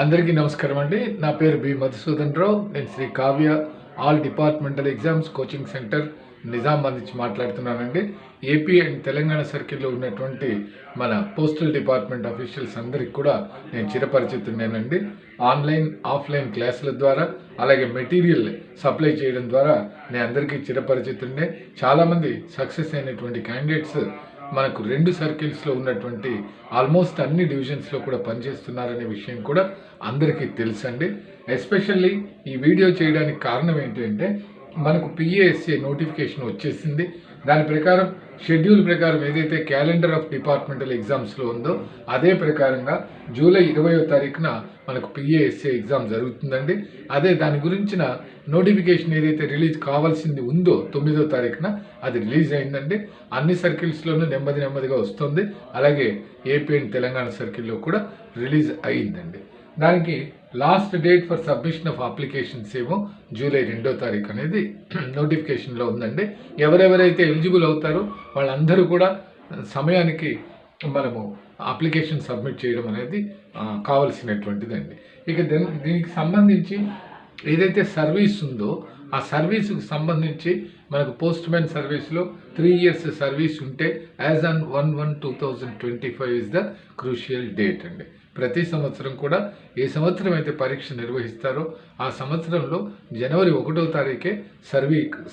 అందరికీ నమస్కారం అండి. నా పేరు బి మధుసూదన్ రావు. నేను Sri Kavya all departmental exams coaching centre Nizamabad నుంచి మాట్లాడుతున్నానండి. ఏపీ అండ్ తెలంగాణ సర్కిల్లో ఉన్నటువంటి మన పోస్టల్ డిపార్ట్మెంట్ అఫీషియల్స్ అందరికి కూడా నేను చిరపరిచితున్నేనండి. ఆన్లైన్ ఆఫ్లైన్ క్లాసుల ద్వారా అలాగే మెటీరియల్ సప్లై చేయడం ద్వారా నేను అందరికీ చిరపరిచితున్నే. చాలామంది సక్సెస్ అయినటువంటి క్యాండిడేట్స్ మనకు 2 సర్కిల్స్లో ఉన్నటువంటి ఆల్మోస్ట్ అన్ని డివిజన్స్లో కూడా పనిచేస్తున్నారనే విషయం కూడా అందరికీ తెలుసండి. ఎస్పెషల్లీ ఈ వీడియో చేయడానికి కారణం ఏంటంటే మనకు పిఏఎస్ఏ నోటిఫికేషన్ వచ్చేసింది. దాని ప్రకారం షెడ్యూల్ ప్రకారం ఏదైతే క్యాలెండర్ ఆఫ్ డిపార్ట్మెంటల్ ఎగ్జామ్స్లో ఉందో అదే ప్రకారంగా జూలై 20వ తారీఖున మనకు పిఏఎస్ఏ ఎగ్జామ్ జరుగుతుందండి. అదే దాని గురించిన నోటిఫికేషన్ ఏదైతే రిలీజ్ కావాల్సింది ఉందో 9వ తారీఖున అది రిలీజ్ అయిందండి. అన్ని సర్కిల్స్లోనూ నెమ్మదిగా వస్తుంది. అలాగే ఏపీ అండ్ తెలంగాణ సర్కిల్లో కూడా రిలీజ్ అయ్యిందండి. దానికి last date for submission of applications ఏమో జూలై 2వ తారీఖు అనేది నోటిఫికేషన్లో ఉందండి. ఎవరెవరైతే ఎలిజిబుల్ అవుతారో వాళ్ళందరూ కూడా సమయానికి మనము అప్లికేషన్ సబ్మిట్ చేయడం అనేది కావాల్సినటువంటిదండి. ఇక దీనికి సంబంధించి ఏదైతే సర్వీస్ ఉందో ఆ సర్వీస్కి సంబంధించి మనకు పోస్ట్ మ్యాన్ సర్వీస్లో 3 years సర్వీస్ ఉంటే as on 1/1/2025 is the crucial date అండి. ప్రతి సంవత్సరం కూడా ఏ సంవత్సరం అయితే పరీక్ష నిర్వహిస్తారో ఆ సంవత్సరంలో జనవరి 1వ తారీఖే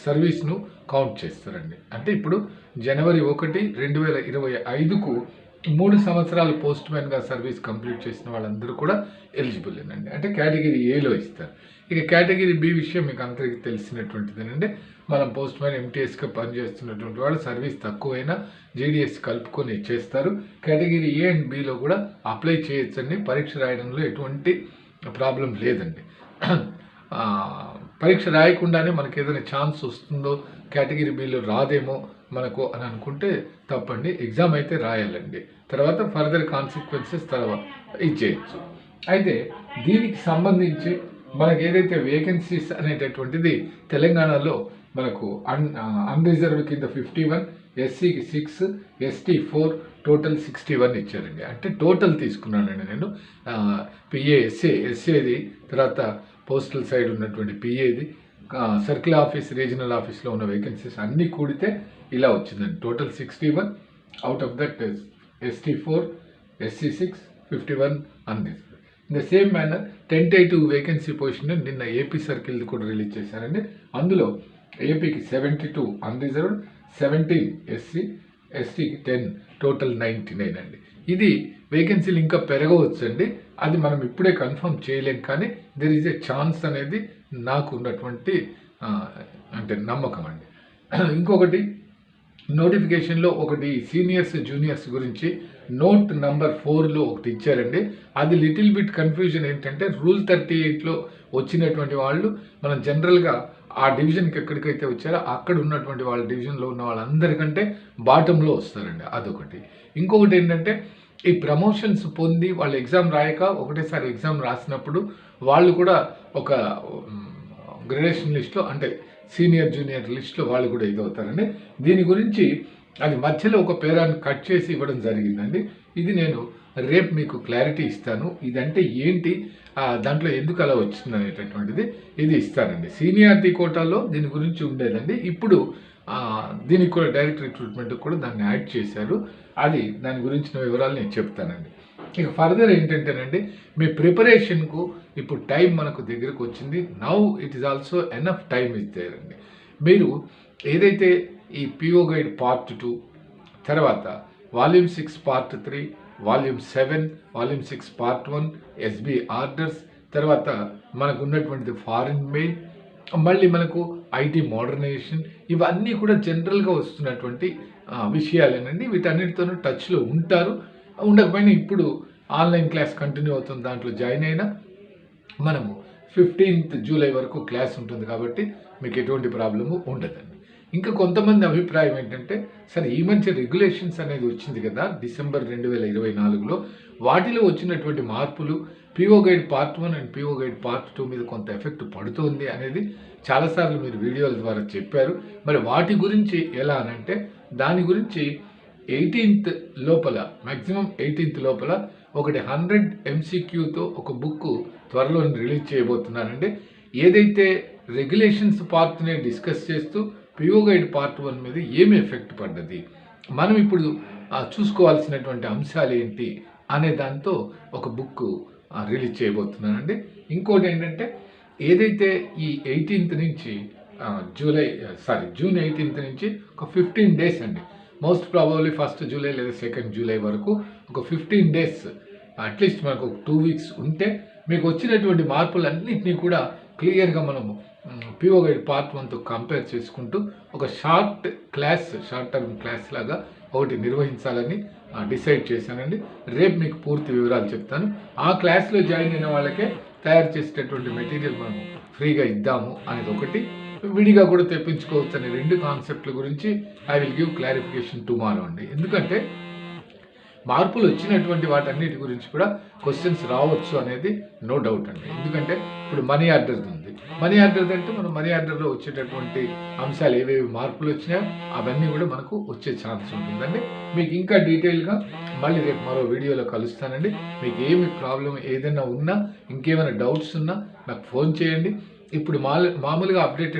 సర్వీస్ను కౌంట్ చేస్తారండి. అంటే ఇప్పుడు జనవరి 1, 2025కు 3 సంవత్సరాలు పోస్ట్ మ్యాన్గా సర్వీస్ కంప్లీట్ చేసిన వాళ్ళందరూ కూడా ఎలిజిబుల్ అండి. అంటే కేటగిరీ ఏలో ఇస్తారు. ఇక కేటగిరీ బి విషయం మీకు అందరికీ తెలిసినటువంటిదేనండి. మనం పోస్ట్ మ్యాన్ ఎంటీఎస్గా పనిచేస్తున్నటువంటి వాళ్ళు సర్వీస్ తక్కువైనా జేడీఎస్ కలుపుకొని చేస్తారు. కేటగిరీ ఏ అండ్ బిలో కూడా అప్లై చేయొచ్చండి. పరీక్ష రాయడంలో ఎటువంటి ప్రాబ్లం లేదండి. పరీక్ష రాయకుండానే మనకి ఏదైనా ఛాన్స్ వస్తుందో కేటగిరీ బిలో రాదేమో మనకు అని అనుకుంటే తప్పండి. ఎగ్జామ్ అయితే రాయాలండి. తర్వాత ఫర్దర్ కాన్సిక్వెన్సెస్ తర్వాత ఇచ్చేయచ్చు. అయితే దీనికి సంబంధించి మనకి ఏదైతే వేకెన్సీస్ అనేటటువంటిది తెలంగాణలో మనకు అన్రిజర్వ్ కింద 51, ఎస్సీకి 6, ఎస్టీ 4, టోటల్ 61 ఇచ్చారండి. అంటే టోటల్ తీసుకున్నానండి నేను. ఎస్ఏది తర్వాత పోస్టల్ సైడ్ ఉన్నటువంటి పిఏది సర్కిల్ ఆఫీస్ రీజనల్ ఆఫీస్లో ఉన్న వేకెన్సీస్ అన్నీ కూడితే ఇలా వచ్చిందండి. Total 61, out of that ST 4, SC 6, 51 unreserved. In the same manner tentative vacancy position నిన్న ఏపీ సర్కిల్ కూడా రిలీజ్ చేశారండి. అందులో ఏపీకి 72 అన్రిజర్వ్డ్, 17 ఎస్సీ, ఎస్టీకి 10, టోటల్ 99 అండి. ఇది వేకెన్సీలు ఇంకా పెరగవచ్చు అండి. అది మనం ఇప్పుడే కన్ఫర్మ్ చేయలేం. కానీ దెర్ ఈజ్ ఏ ఛాన్స్ అనేది నాకు ఉన్నటువంటి అంటే నమ్మకం అండి. ఇంకొకటి నోటిఫికేషన్లో ఒకటి సీనియర్స్ జూనియర్స్ గురించి నోట్ నంబర్ 4లో ఒకటి ఇచ్చారండి. అది లిటిల్ బిట్ కన్ఫ్యూజన్ ఏంటంటే రూల్ 38లో వచ్చినటువంటి వాళ్ళు మనం జనరల్గా ఆ డివిజన్కి ఎక్కడికైతే వచ్చారో అక్కడ ఉన్నటువంటి వాళ్ళ డివిజన్లో ఉన్న వాళ్ళందరికంటే బాటంలో వస్తారండి. అదొకటి. ఇంకొకటి ఏంటంటే ఈ ప్రమోషన్స్ పొంది వాళ్ళు ఎగ్జామ్ రాయక ఒకటేసారి ఎగ్జామ్ రాసినప్పుడు వాళ్ళు కూడా ఒక గ్రేడేషన్ లిస్ట్లో అంటే సీనియర్ జూనియర్ లిస్ట్లో వాళ్ళు కూడా ఇదవుతారండి. దీని గురించి అది మధ్యలో ఒక పేరాన్ని కట్ చేసి ఇవ్వడం జరిగిందండి. ఇది నేను రేపు మీకు క్లారిటీ ఇస్తాను. ఇదంటే ఏంటి, దాంట్లో ఎందుకు అలా వచ్చింది అనేటటువంటిది ఇది ఇస్తానండి. సీనియారిటీ కోటాలో దీని గురించి ఉండేదండి. ఇప్పుడు దీనికి కూడా డైరెక్ట్ రిక్రూట్మెంట్ కూడా దాన్ని యాడ్ చేశారు. అది దాని గురించిన వివరాలు నేను చెప్తానండి. ఇక ఫర్దర్ ఏంటంటేనండి మీ ప్రిపరేషన్కు ఇప్పుడు టైం మనకు దగ్గరకు వచ్చింది. Now it is also enough time is there అండి. మీరు ఏదైతే ఈ పిఓ గైడ్ పార్ట్ 2 తర్వాత volume 6 part 3, volume 7, volume 6 part 1, SB orders, తర్వాత మనకు ఉన్నటువంటిది ఫారిన్ మెయిల్, మళ్ళీ మనకు ఐటీ మోడర్నైజేషన్, ఇవన్నీ కూడా జనరల్గా వస్తున్నటువంటి విషయాలేనండి. వీటన్నిటితోనూ టచ్లో ఉంటారు. ఉండకపోయినా ఇప్పుడు ఆన్లైన్ క్లాస్ కంటిన్యూ అవుతుంది. దాంట్లో జాయిన్ అయినా మనము 15th జూలై వరకు క్లాస్ ఉంటుంది కాబట్టి మీకు ఎటువంటి ప్రాబ్లము ఉండదండి. ఇంకా కొంతమంది అభిప్రాయం ఏంటంటే సరే ఈ మధ్య రెగ్యులేషన్స్ అనేది వచ్చింది కదా డిసెంబర్ 2024లో, వాటిలో వచ్చినటువంటి మార్పులు PO guide part 1 and PO guide part 2 మీద కొంత ఎఫెక్ట్ పడుతుంది అనేది చాలాసార్లు మీరు వీడియోల ద్వారా చెప్పారు. మరి వాటి గురించి ఎలా అనంటే దాని గురించి 18th లోపల మ్యాక్సిమం 18th లోపల ఒకటి 100 MCQతో ఒక బుక్ త్వరలో రిలీజ్ చేయబోతున్నానండి. ఏదైతే రెగ్యులేషన్స్ పార్ట్ని డిస్కస్ చేస్తూ పిఓ గైడ్ పార్ట్ 1 మీద ఏమి ఎఫెక్ట్ పడ్డది, మనం ఇప్పుడు చూసుకోవాల్సినటువంటి అంశాలు ఏంటి అనే దాంతో ఒక బుక్ రిలీజ్ చేయబోతున్నానండి. ఇంకోటి ఏంటంటే, ఏదైతే ఈ 18th నుంచి జూన్ 18th నుంచి ఒక 15 డేస్ అండి, మోస్ట్ ప్రాబబ్లీ 1st జూలై లేదా 2nd జూలై వరకు ఒక 15 డేస్ అట్లీస్ట్ మనకు 2 వీక్స్ ఉంటే మీకు వచ్చినటువంటి మార్పులన్నింటినీ కూడా క్లియర్గా మనము పిఓ గైడ్ పార్ట్ 1తో కంపేర్ చేసుకుంటూ ఒక షార్ట్ టర్మ్ క్లాస్ లాగా ఒకటి నిర్వహించాలని డిసైడ్ చేశానండి. రేపు మీకు పూర్తి వివరాలు చెప్తాను. ఆ క్లాస్లో జాయిన్ అయిన వాళ్ళకే తయారు చేసేటటువంటి మెటీరియల్ మనం ఫ్రీగా ఇద్దాము అనేది ఒకటి, విడిగా కూడా తెప్పించుకోవచ్చు అనే 2 కాన్సెప్ట్ల గురించి I will give clarification tomorrow అండి. ఎందుకంటే మార్పులు వచ్చినటువంటి వాటన్నిటి గురించి కూడా క్వశ్చన్స్ రావచ్చు అనేది నో డౌట్ అండి. ఎందుకంటే ఇప్పుడు మనీ ఆర్డర్ ఉంది. మనీ ఆర్డర్ అంటే మనం మనీ ఆర్డర్లో వచ్చేటటువంటి అంశాలు ఏవేవి మార్పులు వచ్చినాయో అవన్నీ కూడా మనకు వచ్చే ఛాన్స్ ఉంటుందండి. మీకు ఇంకా డీటెయిల్గా మళ్ళీ రేపు మరో వీడియోలో కలుస్తానండి. మీకు ఏమి ప్రాబ్లం ఏదైనా ఉన్నా, ఇంకేమైనా డౌట్స్ ఉన్నా నాకు ఫోన్ చేయండి. ఇప్పుడు మామూలుగా అప్డేటెడ్